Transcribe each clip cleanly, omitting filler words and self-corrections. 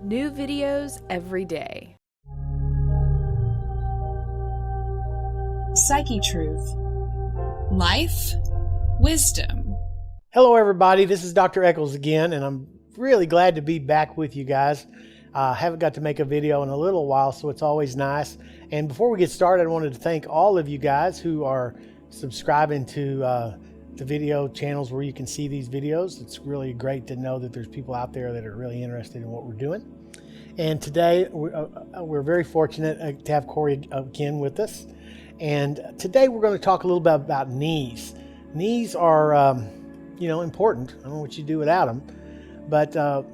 New videos every day. Psychetruth. Life, wisdom. Hello everybody, this is Dr. Echols again, and I'm really glad to be back with you guys. I haven't got to make a video in a little while, so it's always nice. And before we get started, I wanted to thank all of you guys who are subscribing to the video channels where you can see these videos. It's really great to know that there's people out there that are really interested in what we're doing. And today we're very fortunate to have Corey again with us. And today we're going to talk a little bit about knees. Knees are, important. I don't know what you do without them, but a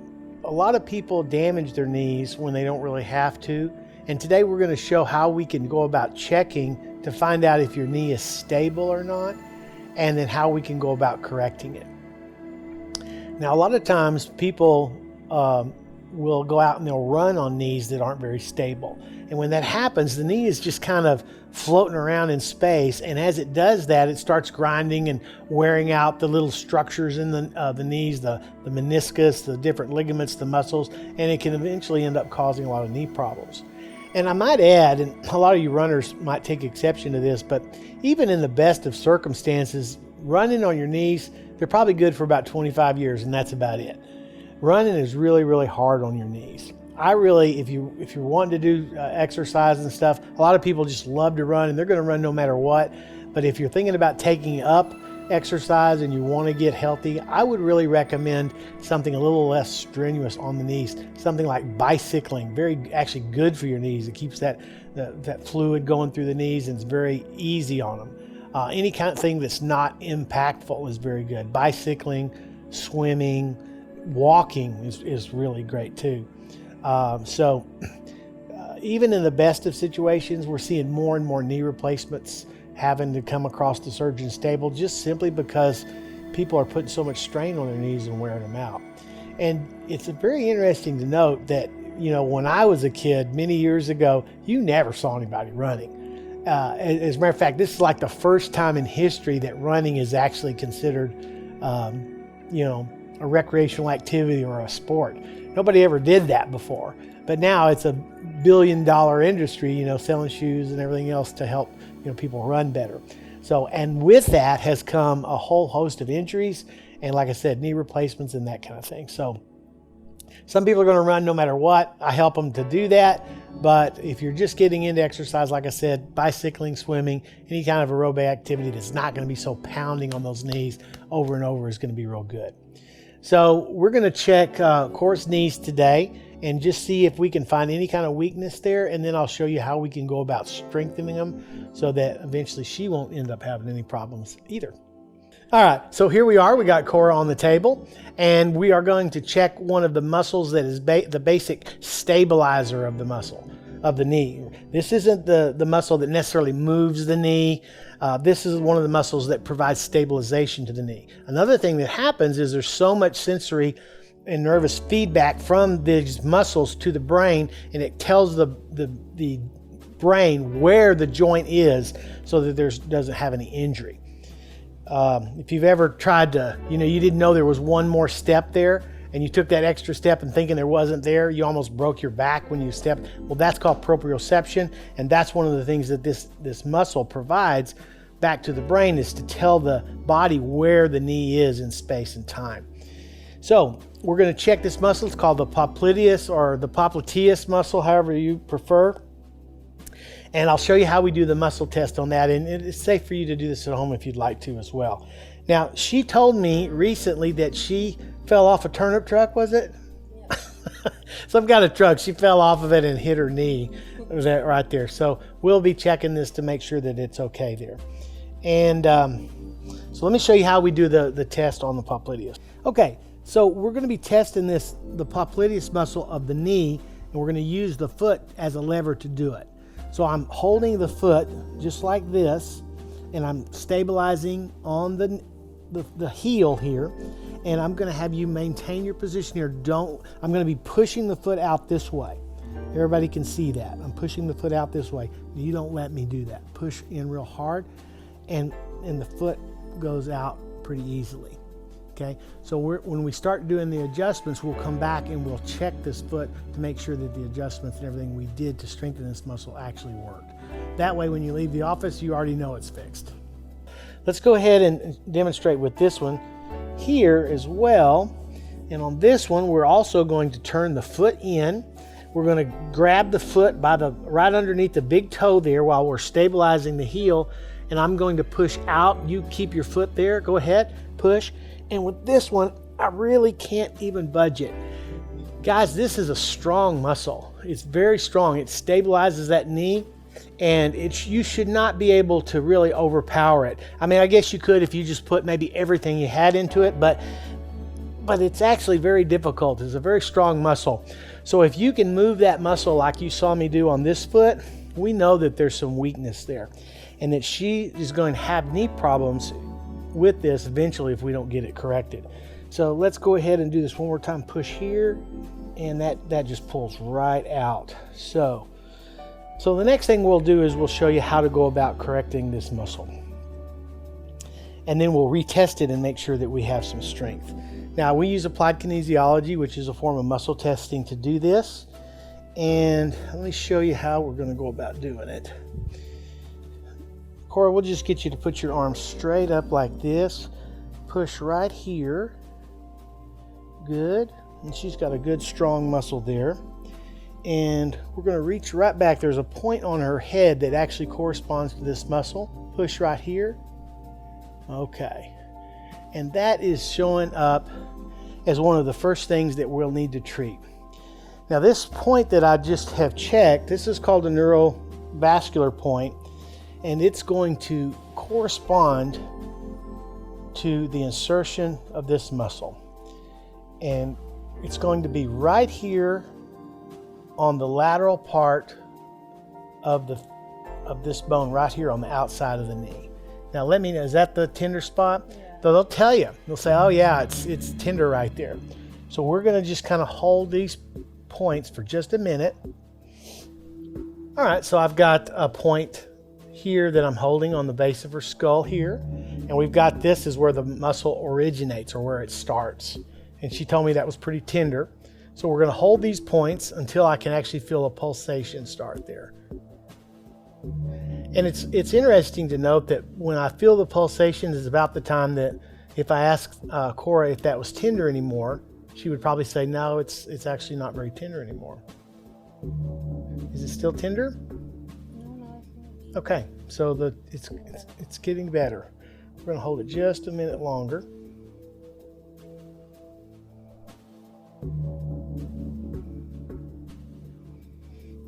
lot of people damage their knees when they don't really have to. And today we're going to show how we can go about checking to find out if your knee is stable or not, and then how we can go about correcting it. Now, a lot of times people will go out and they'll run on knees that aren't very stable. And when that happens, the knee is just kind of floating around in space. And as it does that, it starts grinding and wearing out the little structures in the knees, the meniscus, the different ligaments, the muscles, and it can eventually end up causing a lot of knee problems. And I might add, and a lot of you runners might take exception to this, but even in the best of circumstances, running on your knees, they're probably good for about 25 years, and that's about it. Running is really, really hard on your knees. If you're wanting to do exercise and stuff, a lot of people just love to run and they're going to run no matter what. But if you're thinking about taking up exercise and you want to get healthy, I would really recommend something a little less strenuous on the knees. Something like bicycling, actually good for your knees. It keeps that fluid going through the knees and it's very easy on them. Any kind of thing that's not impactful is very good. Bicycling, swimming, walking is really great too. Even in the best of situations, we're seeing more and more knee replacements having to come across the surgeon's table just simply because people are putting so much strain on their knees and wearing them out. And it's very interesting to note that, when I was a kid many years ago, you never saw anybody running. As a matter of fact, this is like the first time in history that running is actually considered, a recreational activity or a sport. Nobody ever did that before, but now it's a billion-dollar industry, selling shoes and everything else to help, people run better. So, and with that has come a whole host of injuries and, like I said, knee replacements and that kind of thing. So some people are going to run no matter what. I help them to do that. But if you're just getting into exercise, like I said, bicycling, swimming, any kind of aerobic activity that's not going to be so pounding on those knees over and over is going to be real good. So we're going to check Cora's knees today and just see if we can find any kind of weakness there. And then I'll show you how we can go about strengthening them so that eventually she won't end up having any problems either. All right, so here we are. We got Cora on the table, and we are going to check one of the muscles that is the basic stabilizer of the muscle of the knee. This isn't the muscle that necessarily moves the knee. This is one of the muscles that provides stabilization to the knee. Another thing that happens is there's so much sensory and nervous feedback from these muscles to the brain, and it tells the brain where the joint is so that doesn't have any injury. If you've ever tried to, you didn't know there was one more step there, and you took that extra step and thinking there wasn't there, you almost broke your back when you stepped. Well, that's called proprioception, and that's one of the things that this muscle provides back to the brain, is to tell the body where the knee is in space and time. So we're going to check this muscle. It's called the popliteus or the popliteus muscle, however you prefer. And I'll show you how we do the muscle test on that. And it's safe for you to do this at home if you'd like to as well. Now, she told me recently that she fell off a turnip truck, was it? Yeah. Some kind of truck. She fell off of it and hit her knee. Was that right there? So we'll be checking this to make sure that it's okay there. And so let me show you how we do the test on the popliteus. Okay, so we're going to be testing the popliteus muscle of the knee, and we're going to use the foot as a lever to do it. So I'm holding the foot just like this, and I'm stabilizing on the heel here, and I'm going to have you maintain your position here. I'm going to be pushing the foot out this way. Everybody can see that. I'm pushing the foot out this way. You don't let me do that. Push in real hard, and the foot goes out pretty easily. Okay, so when we start doing the adjustments, we'll come back and we'll check this foot to make sure that the adjustments and everything we did to strengthen this muscle actually worked. That way, when you leave the office, you already know it's fixed. Let's go ahead and demonstrate with this one here as well. And on this one, we're also going to turn the foot in. We're going to grab the foot by right underneath the big toe there while we're stabilizing the heel. And I'm going to push out. You keep your foot there. Go ahead, push. And with this one, I really can't even budge it. Guys, this is a strong muscle. It's very strong. It stabilizes that knee, and you should not be able to really overpower it. I mean, I guess you could if you just put maybe everything you had into it, but it's actually very difficult. It's a very strong muscle. So if you can move that muscle like you saw me do on this foot, we know that there's some weakness there, and that she is going to have knee problems with this eventually if we don't get it corrected. So let's go ahead and do this one more time. Push here, and that just pulls right out. So the next thing we'll do is we'll show you how to go about correcting this muscle, and then we'll retest it and make sure that we have some strength. Now, we use applied kinesiology, which is a form of muscle testing, to do this, and let me show you how we're going to go about doing it. Cora, we'll just get you to put your arms straight up like this. Push right here. Good. And she's got a good strong muscle there. And we're going to reach right back. There's a point on her head that actually corresponds to this muscle. Push right here. Okay. And that is showing up as one of the first things that we'll need to treat. Now, this point that I just have checked, this is called a neurovascular point. And it's going to correspond to the insertion of this muscle. And it's going to be right here on the lateral part of this bone, right here on the outside of the knee. Now let me know, is that the tender spot? Yeah. They'll tell you. They'll say, oh yeah, it's tender right there. So we're going to just kind of hold these points for just a minute. All right, so I've got a point here that I'm holding on the base of her skull here, and we've got this is where the muscle originates, or where it starts, and she told me that was pretty tender. So we're going to hold these points until I can actually feel a pulsation start there. And it's interesting to note that when I feel the pulsation is about the time that if I asked Cora if that was tender anymore, she would probably say no, it's actually not very tender anymore. Is it still tender? Okay, so it's getting better. We're going to hold it just a minute longer.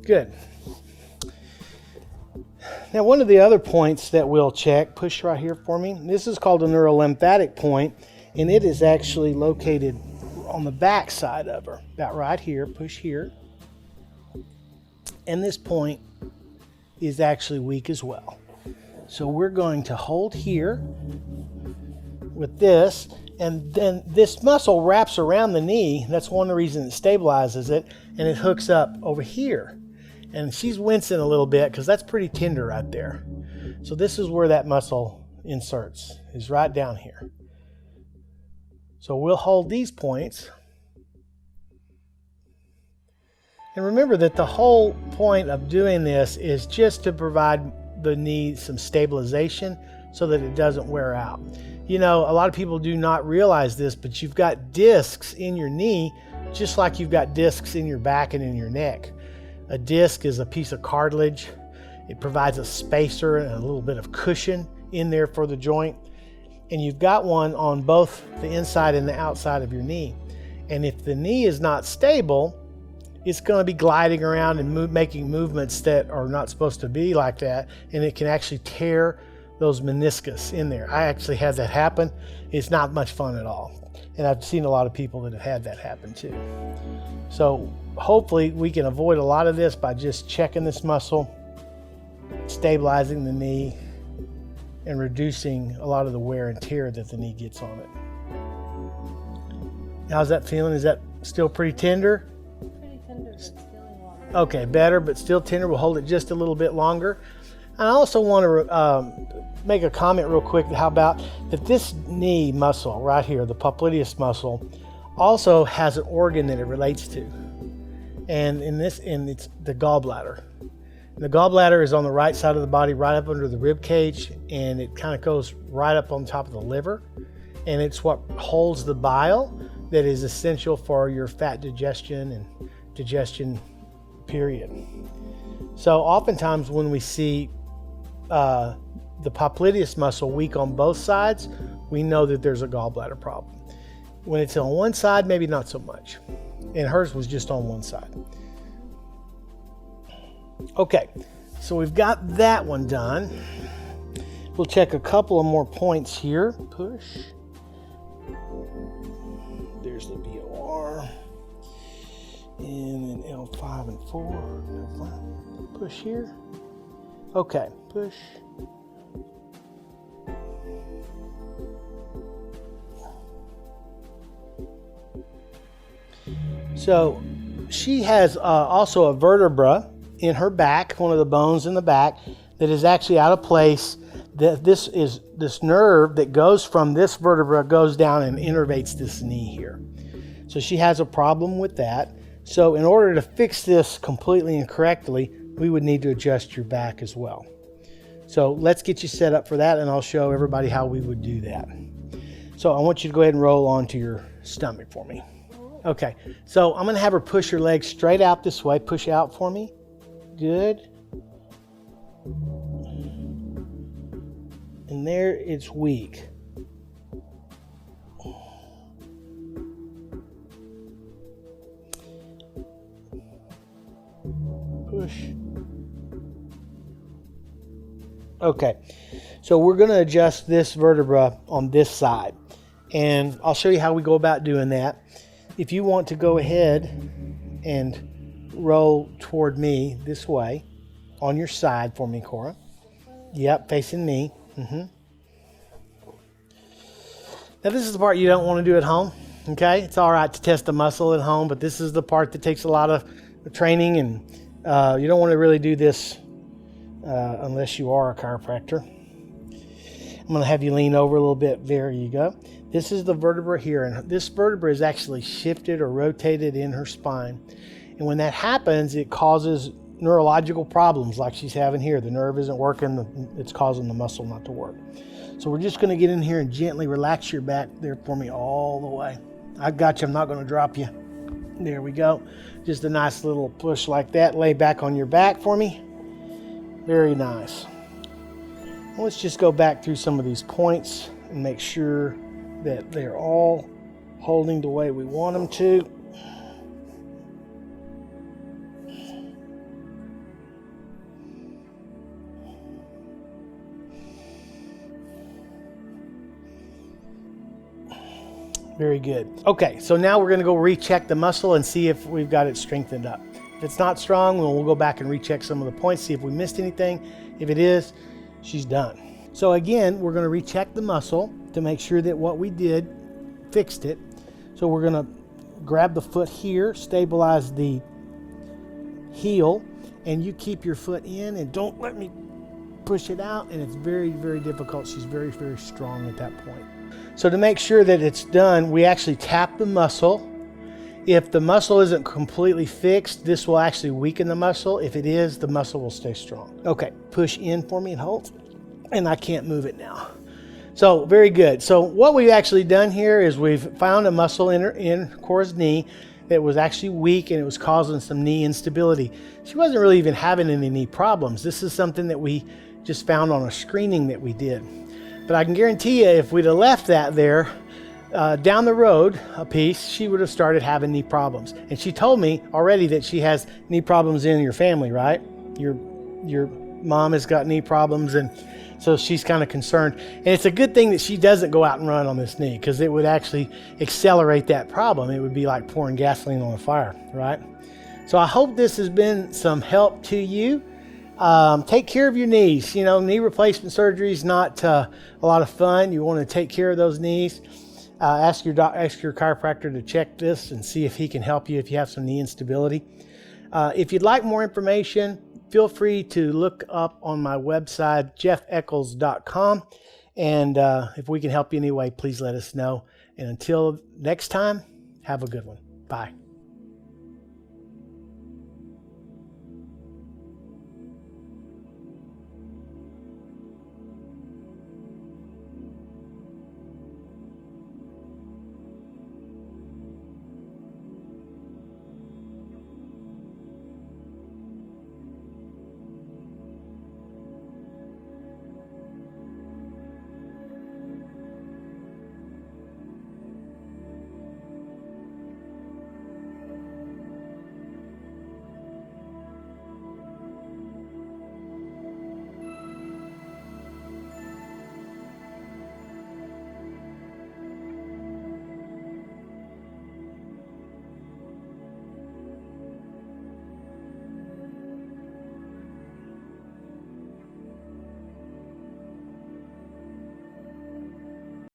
Good. Now, one of the other points that we'll check, push right here for me. This is called a neurolymphatic point, and it is actually located on the back side of her, about right here. Push here. And this point is actually weak as well. So we're going to hold here with this, and then this muscle wraps around the knee. That's one of the reasons it stabilizes it, and it hooks up over here. And she's wincing a little bit because that's pretty tender right there. So this is where that muscle inserts, is right down here. So we'll hold these points. And remember that the whole point of doing this is just to provide the knee some stabilization so that it doesn't wear out. You know, a lot of people do not realize this, but you've got discs in your knee just like you've got discs in your back and in your neck. A disc is a piece of cartilage. It provides a spacer and a little bit of cushion in there for the joint. And you've got one on both the inside and the outside of your knee. And if the knee is not stable, it's going to be gliding around and making movements that are not supposed to be like that. And it can actually tear those meniscus in there. I actually had that happen. It's not much fun at all. And I've seen a lot of people that have had that happen too. So hopefully we can avoid a lot of this by just checking this muscle, stabilizing the knee, and reducing a lot of the wear and tear that the knee gets on it. How's that feeling? Is that still pretty tender? Pretty tender, but still in water. Okay, better, but still tender. We'll hold it just a little bit longer. I also want to make a comment real quick. How about that this knee muscle right here, the popliteus muscle, also has an organ that it relates to. And it's the gallbladder. And the gallbladder is on the right side of the body, right up under the rib cage, and it kind of goes right up on top of the liver. And it's what holds the bile that is essential for your fat digestion and digestion period. So oftentimes when we see the popliteus muscle weak on both sides, we know that there's a gallbladder problem. When it's on one side, maybe not so much. And hers was just on one side. Okay, so we've got that one done. We'll check a couple of more points here. Push. There's the BOR. And then L5 and 4. L5. Push here. Okay, push. So she has also a vertebra in her back, one of the bones in the back, that is actually out of place. That this nerve that goes from this vertebra goes down and innervates this knee here. So she has a problem with that. So in order to fix this completely and correctly, we would need to adjust your back as well. So let's get you set up for that, and I'll show everybody how we would do that. So I want you to go ahead and roll onto your stomach for me. Okay, so I'm gonna have her push her legs straight out this way. Push out for me. Good. And there it's weak. Push. Okay, so we're gonna adjust this vertebra on this side. And I'll show you how we go about doing that. If you want to go ahead and roll toward me this way on your side for me, Cora. Yep, facing me. Now this is the part you don't want to do at home. Okay, it's all right to test a muscle at home, but this is the part that takes a lot of training, and you don't want to really do this unless you are a chiropractor. I'm going to have you lean over a little bit. There you go. This is the vertebra here, and this vertebra is actually shifted or rotated in her spine. And when that happens, it causes neurological problems like she's having here. The nerve isn't working, it's causing the muscle not to work. So we're just going to get in here and gently relax your back there for me all the way. I got you, I'm not going to drop you. There we go. Just a nice little push like that. Lay back on your back for me. Very nice. Let's just go back through some of these points and make sure that they're all holding the way we want them to. Very good. Okay, so now we're going to go recheck the muscle and see if we've got it strengthened up. If it's not strong, we'll go back and recheck some of the points, see if we missed anything. If it is, she's done. So again, we're going to recheck the muscle to make sure that what we did fixed it. So we're going to grab the foot here, stabilize the heel, and you keep your foot in and don't let me push it out. And it's very, very difficult. She's very, very strong at that point. So to make sure that it's done, we actually tap the muscle. If the muscle isn't completely fixed, this will actually weaken the muscle. If it is, the muscle will stay strong. Okay, push in for me and hold. And I can't move it now. So very good. So what we've actually done here is we've found a muscle in Cora's knee that was actually weak, and it was causing some knee instability. She wasn't really even having any knee problems. This is something that we just found on a screening that we did. But I can guarantee you, if we'd have left that there, down the road a piece, she would have started having knee problems. And she told me already that she has knee problems in your family, right? Your mom has got knee problems, and so she's kind of concerned. And it's a good thing that she doesn't go out and run on this knee, because it would actually accelerate that problem. It would be like pouring gasoline on a fire, right? So I hope this has been some help to you. Take care of your knees. You know, knee replacement surgery is not a lot of fun. You want to take care of those knees. Ask your chiropractor to check this and see if he can help you if you have some knee instability. If you'd like more information, feel free to look up on my website, jeffechols.com. And if we can help you in any way, please let us know. And until next time, have a good one. Bye.